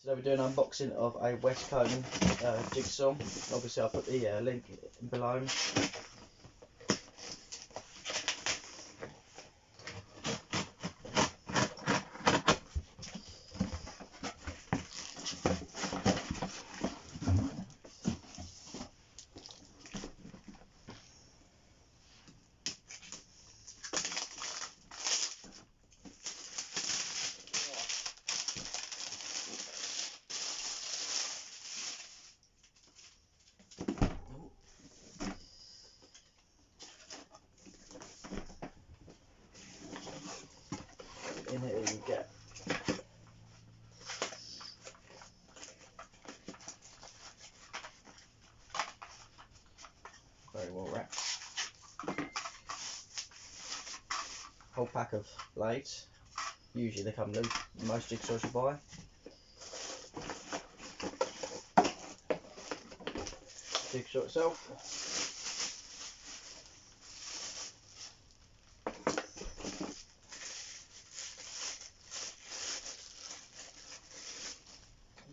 So we're doing an unboxing of a WESCO jigsaw. Obviously I'll put the link below. In here you get very well wrapped whole pack of blades. Usually they come loose in most jigsaws you buy. Jigsaw itself.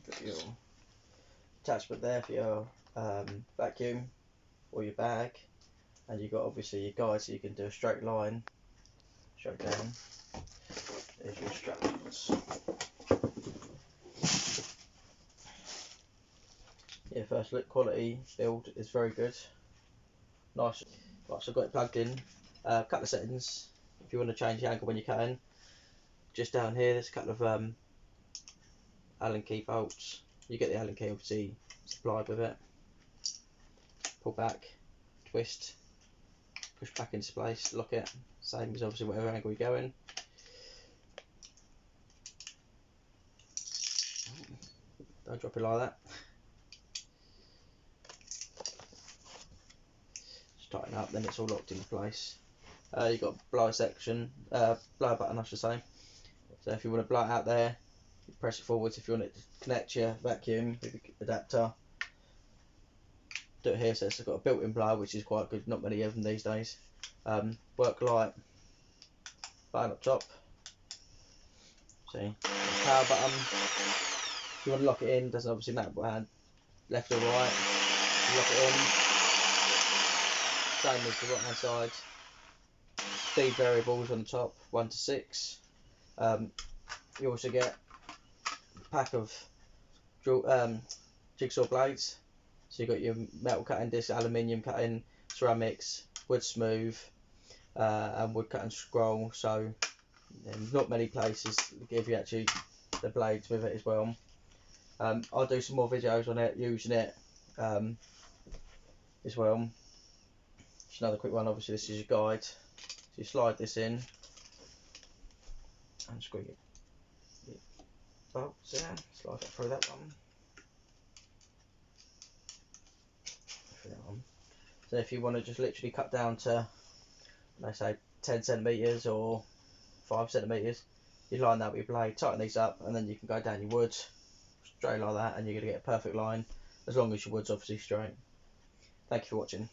Got your attachment there for your vacuum or your bag, and you've got obviously your guide so you can do a straight line straight down. There's your straps. Yeah, first look, quality build is very good. Nice. Right, so I've got it plugged in. Couple of settings if you want to change the angle when you're cutting. Just down here there's a couple of Allen key bolts. You get the Allen key obviously supplied with it. Pull back, twist, push back into place, lock it. Same as obviously whatever angle you're going. Don't drop it like that. Just tighten up, then it's all locked into place. You've got a blower section, blower button I should say. So if you want to blow it out there, you press it forwards. If you want it to connect your vacuum with the adapter, do it here. So it's got a built-in blower, which is quite good. Not many of them these days. Work light button up top. See, power button. If you want to lock it in, doesn't obviously matter what hand, left or right. You lock it in. Same as the right hand side. Speed variables on the top, 1 to 6. You also get a pack of jigsaw blades. So you've got your metal cutting disc, aluminium cutting, ceramics, wood smooth, and wood cutting scroll. So not many places give you actually the blades with it as well. I'll do some more videos on it, using it as well. Just another quick one, obviously this is your guide. So you slide this in and screw it. Bolts there, slide it through that one. So if you want to just literally cut down to, let's say 10 centimeters or 5 centimeters, you line that with your blade, tighten these up, and then you can go down your wood straight like that, and you're going to get a perfect line as long as your wood's obviously straight. Thank you for watching.